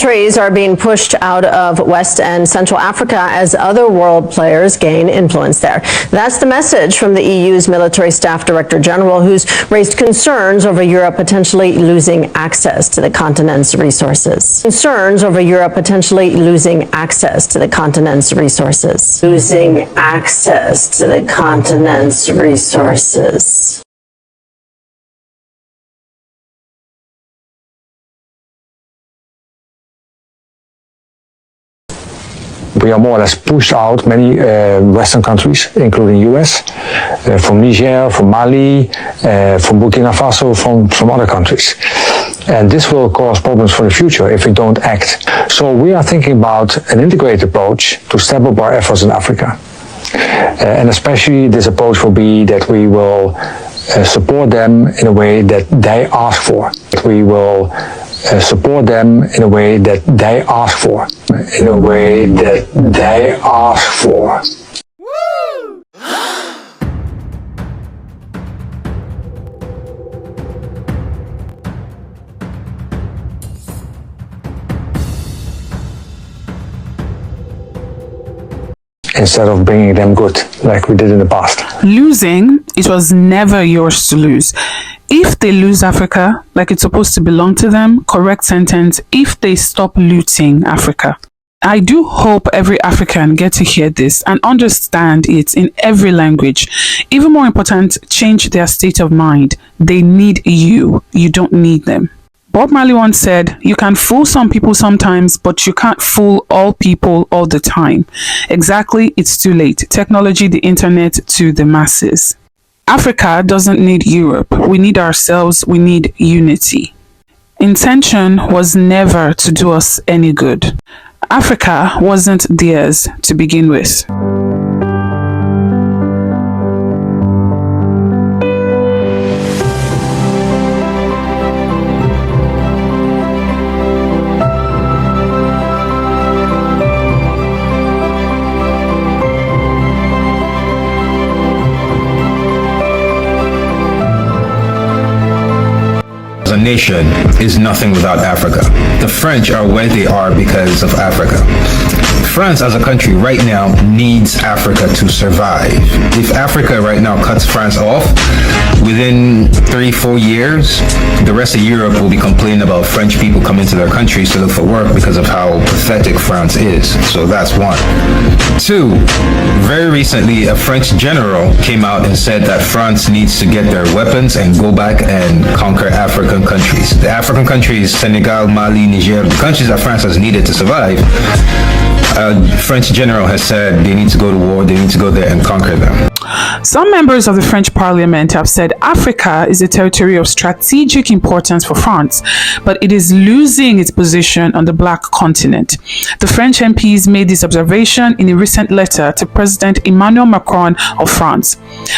Countries are being pushed out of West and Central Africa as other world players gain influence there. That's the message from the EU's Military Staff Director General, who's raised concerns over Europe potentially losing access to the continent's resources. Concerns over Europe potentially losing access to the continent's resources. Losing access to the continent's resources. We are more or less pushed out many Western countries, including US, from Niger, from Mali, from Burkina Faso, from other countries. And this will cause problems for the future if we don't act. So we are thinking about an integrated approach to step up our efforts in Africa. And especially this approach will be that we will support them in a way that they ask for. We will support them in a way that they ask for. In a way that they ask for. Woo! Instead of bringing them good, like we did in the past. Losing, it was never yours to lose. If they lose Africa, like it's supposed to belong to them, correct sentence, if they stop looting Africa. I do hope every African get to hear this and understand it in every language. Even more important, change their state of mind. They need you. You don't need them. Bob Marley once said, you can fool some people sometimes, but you can't fool all people all the time. Exactly, it's too late. Technology, the internet to the masses. Africa doesn't need Europe. We need ourselves. We need unity. Intention was never to do us any good. Africa wasn't theirs to begin with. A nation is nothing without Africa. The French are where they are because of Africa. France as a country right now needs Africa to survive. If Africa right now cuts France off, within 3-4 years, the rest of Europe will be complaining about French people coming to their countries to look for work because of how pathetic France is. So that's one. Two, very recently, a French general came out and said that France needs to get their weapons and go back and conquer African countries. The African countries, Senegal, Mali, Niger, the countries that France has needed to survive, French general has said they need to go to war, they need to go there and conquer them. Some members of the French parliament have said Africa is a territory of strategic importance for France, but it is losing its position on the Black continent. The French MPs made this observation in a recent letter to President Emmanuel Macron of France.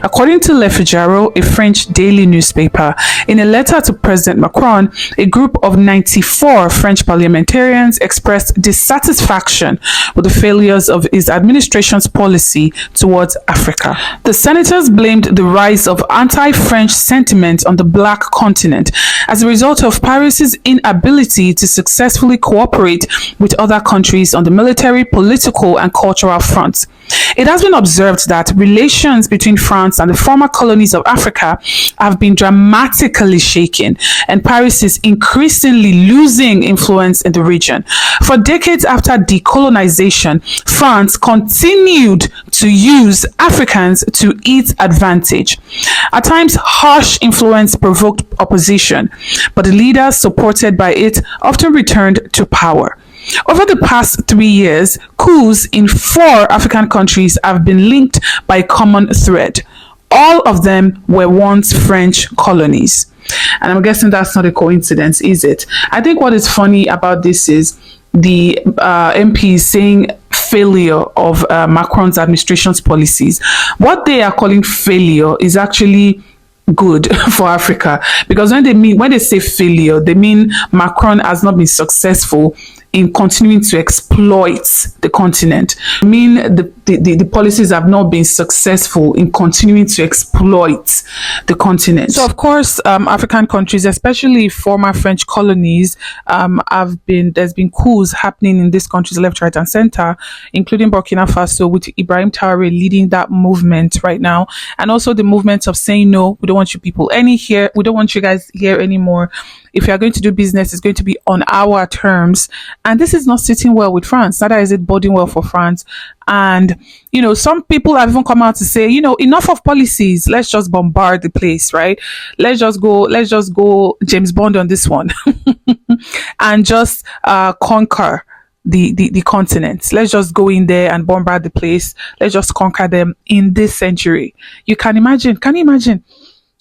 According to Le Figaro, a French daily newspaper, in a letter to President Macron, a group of 94 French parliamentarians expressed dissatisfaction with the failures of his administration's policy towards Africa. The senators blamed the rise of anti-French sentiment on the Black continent as a result of Paris's inability to successfully cooperate with other countries on the military, political, and cultural fronts. It has been observed that relations between France and the former colonies of Africa have been dramatically shaken, and Paris is increasingly losing influence in the region. For decades after decolonization, France continued to use Africans to its advantage. At times, harsh influence provoked opposition, but the leaders supported by it often returned to power. Over the past 3 years, coups in 4 African countries have been linked by a common thread. All of them were once French colonies. And I'm guessing that's not a coincidence, is it? I think what is funny about this is the MPs saying failure of Macron's administration's policies. What they are calling failure is actually good for Africa, because when they say failure, they mean Macron has not been successful in continuing to exploit the continent. I mean, the policies have not been successful in continuing to exploit the continent. So, of course, African countries, especially former French colonies, there's been coups happening in these countries, left, right, and center, including Burkina Faso, with Ibrahim Traoré leading that movement right now, and also the movement of saying no, we don't want you people we don't want you guys here anymore. If you are going to do business, it's going to be on our terms. And this is not sitting well with France. Neither is it boding well for France. And, some people have even come out to say, enough of policies. Let's just bombard the place, right? Let's just go James Bond on this one and just conquer the continent. Let's just go in there and bombard the place. Let's just conquer them in this century. Can you imagine?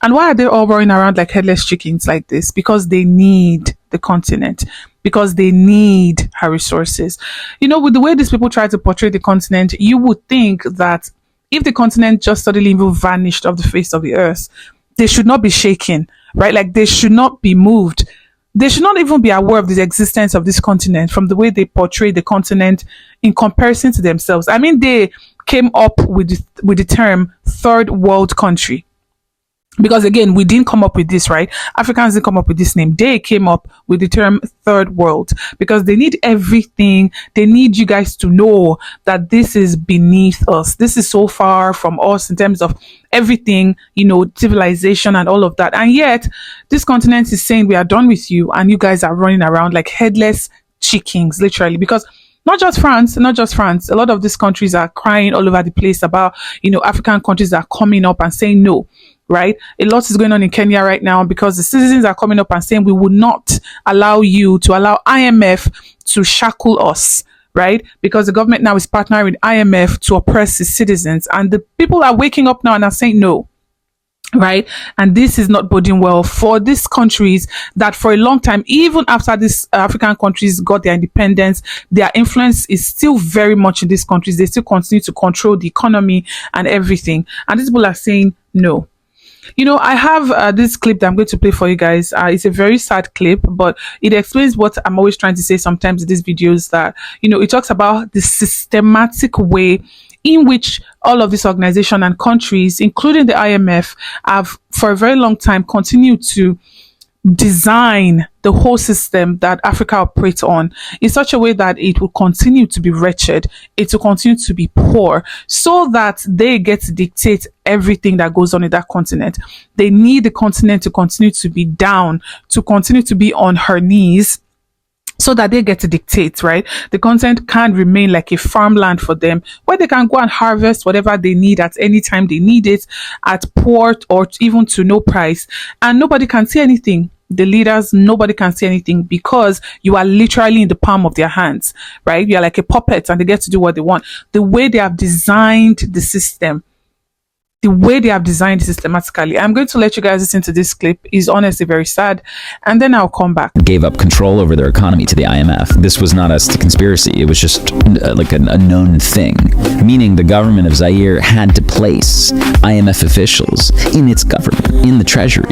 And why are they all running around like headless chickens like this? Because they need the continent, because they need her resources. With the way these people try to portray the continent, you would think that if the continent just suddenly even vanished off the face of the earth, they should not be shaken, right? Like they should not be moved. They should not even be aware of the existence of this continent from the way they portray the continent in comparison to themselves. I mean, they came up with the term third world country. Because again, we didn't come up with this, right? Africans didn't come up with this name. They came up with the term third world because they need everything. They need you guys to know that this is beneath us. This is so far from us in terms of everything, civilization and all of that. And yet this continent is saying we are done with you, and you guys are running around like headless chickens, literally, because not just France. A lot of these countries are crying all over the place about, African countries are coming up and saying no. Right? A lot is going on in Kenya right now because the citizens are coming up and saying we will not allow IMF to shackle us, right? Because the government now is partnering with IMF to oppress its citizens, and the people are waking up now and are saying no. Right? And this is not boding well for these countries that for a long time, even after these African countries got their independence, their influence is still very much in these countries. They still continue to control the economy and everything. And these people are saying no. I have this clip that I'm going to play for you guys. It's a very sad clip, but it explains what I'm always trying to say sometimes in these videos, that, it talks about the systematic way in which all of these organizations and countries, including the IMF, have for a very long time continued to design the whole system that Africa operates on in such a way that it will continue to be wretched, it will continue to be poor, so that they get to dictate everything that goes on in that continent. They need the continent to continue to be down, to continue to be on her knees, so that they get to dictate, right? The continent can't remain like a farmland for them where they can go and harvest whatever they need at any time they need it, at port or even to no price. And nobody can see anything. The leaders, nobody can see anything because you are literally in the palm of their hands, right? You are like a puppet and they get to do what they want. The way they have designed the system, systematically. I'm going to let you guys listen to this clip. It's honestly very sad. And then I'll come back. Gave up control over their economy to the IMF. This was not a conspiracy. It was just like a known thing. Meaning the government of Zaire had to place IMF officials in its government, in the treasury,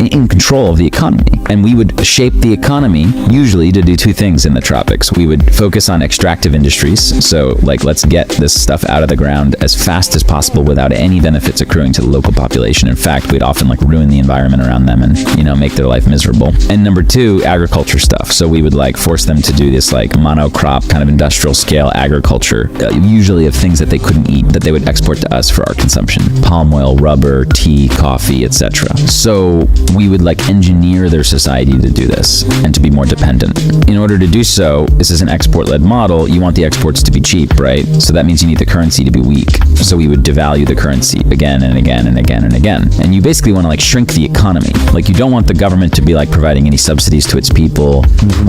in control of the economy. And we would shape the economy, usually to do two things in the tropics. We would focus on extractive industries. So let's get this stuff out of the ground as fast as possible without any benefits accruing to the local population. In fact, we'd often ruin the environment around them and make their life miserable. And number two, agriculture stuff. So we would force them to do this monocrop kind of industrial scale agriculture, usually of things that they couldn't eat, that they would export to us for our consumption: palm oil, rubber, tea, coffee, etc. So we would engineer their society to do this and to be more dependent. In order to do so, this is an export-led model. You want the exports to be cheap, right? So that means you need the currency to be weak. So we would devalue the currency again and again and again and again. And you basically want to shrink the economy. You don't want the government to be providing any subsidies to its people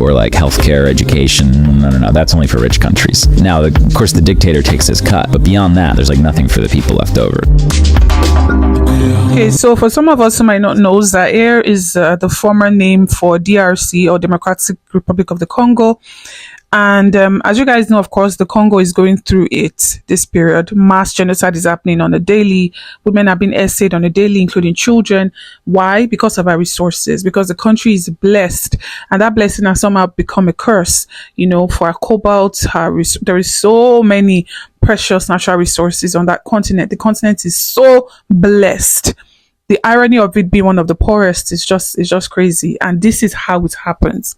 or healthcare, education. No, that's only for rich countries. Now, of course, the dictator takes his cut, but beyond that, there's nothing for the people left over. Okay, so for some of us who might not know, Zaire is the former name for DRC, or Democratic Republic of the Congo. And as you guys know, of course, the Congo is going through this period. Mass genocide is happening on a daily. Women are being essayed on a daily, including children. Why? Because of our resources, because the country is blessed, and that blessing has somehow become a curse, for our cobalt. There is so many precious natural resources on that continent. The continent is so blessed. The irony of it being one of the poorest is just crazy. And this is how it happens.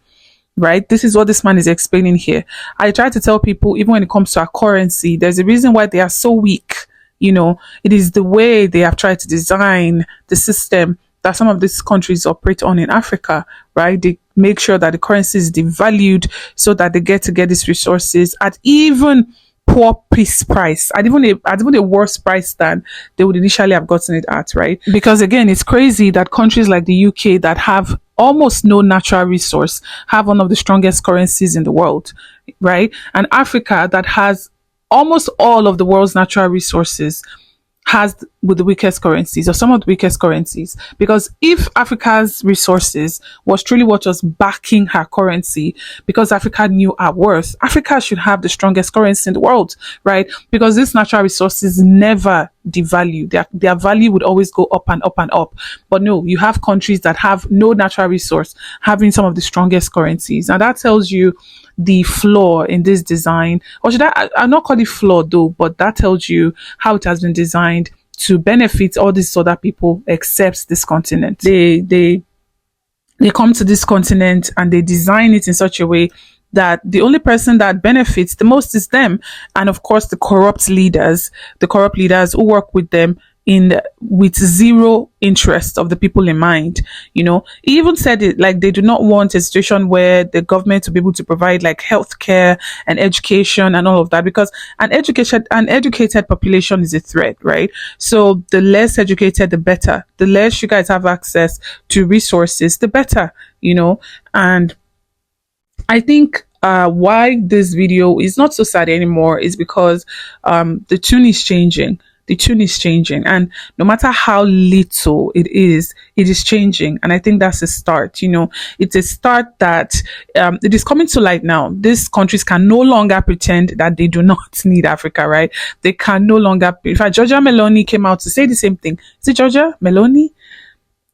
Right? This is what this man is explaining here. I try to tell people, even when it comes to our currency, there's a reason why they are so weak. It is the way they have tried to design the system that some of these countries operate on in Africa, right? They make sure that the currency is devalued so that they get these resources at even poor piece price, at even a worse price than they would initially have gotten it at, right? Because again, it's crazy that countries like the UK that have almost no natural resource have one of the strongest currencies in the world, right? And Africa, that has almost all of the world's natural resources, has with the weakest currencies, or some of the weakest currencies. Because if Africa's resources was truly what was backing her currency, because Africa knew our worth, Africa should have the strongest currency in the world, right? Because these natural resources never devalue. Their value would always go up and up and up. But no, you have countries that have no natural resource having some of the strongest currencies. And that tells you the flaw in this design. Or should I'll not call it flaw though, but that tells you how it has been designed to benefit all these other people except this continent. They come to this continent and they design it in such a way that the only person that benefits the most is them. And of course, the corrupt leaders who work with them with zero interest of the people in mind. He even said it, like, they do not want a situation where the government will be able to provide like healthcare and education and all of that, because an educated population is a threat, right? So the less educated, the better. The less you guys have access to resources, the better, and I think why this video is not so sad anymore is because the tune is changing. The tune is changing, and no matter how little it is changing. And I think that's a start. It's a start that it is coming to light now. These countries can no longer pretend that they do not need Africa, right? They can no longer. In fact, Giorgia Meloni came out to say the same thing. Is it Giorgia Meloni?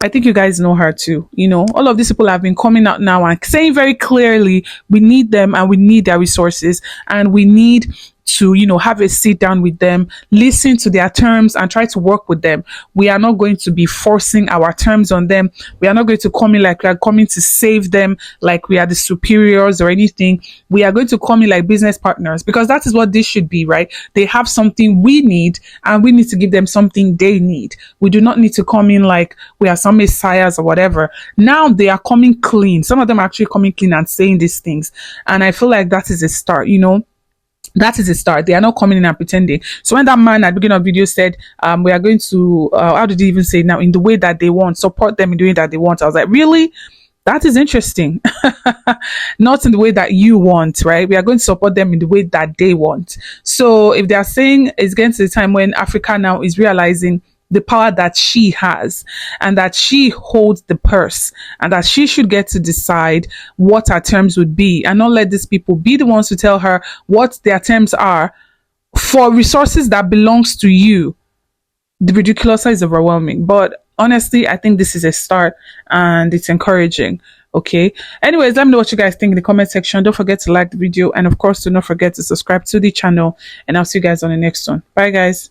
I think you guys know her too. All of these people have been coming out now and saying very clearly, we need them and we need their resources, and we need to, have a sit down with them, listen to their terms and try to work with them. We are not going to be forcing our terms on them. We are not going to come in like we are coming to save them, like we are the superiors or anything. We are going to come in like business partners, because that is what this should be, right? They have something we need and we need to give them something they need. We do not need to come in like we are some messiahs or whatever. Now they are coming clean. Some of them are actually coming clean and saying these things. And I feel like that is a start, That is a start. They are not coming in and pretending. So when that man at the beginning of the video said, we are going to, how did he even say it now? In the way that they want, support them in the way that they want. I was like, really? That is interesting. Not in the way that you want, right? We are going to support them in the way that they want. So if they are saying it's getting to the time when Africa now is realizing the power that she has, and that she holds the purse, and that she should get to decide what her terms would be, and not let these people be the ones to tell her what their terms are for resources that belongs to you. The ridiculousness is overwhelming, but honestly, I think this is a start and it's encouraging. Okay. Anyways, let me know what you guys think in the comment section. Don't forget to like the video, and of course, do not forget to subscribe to the channel, and I'll see you guys on the next one. Bye guys.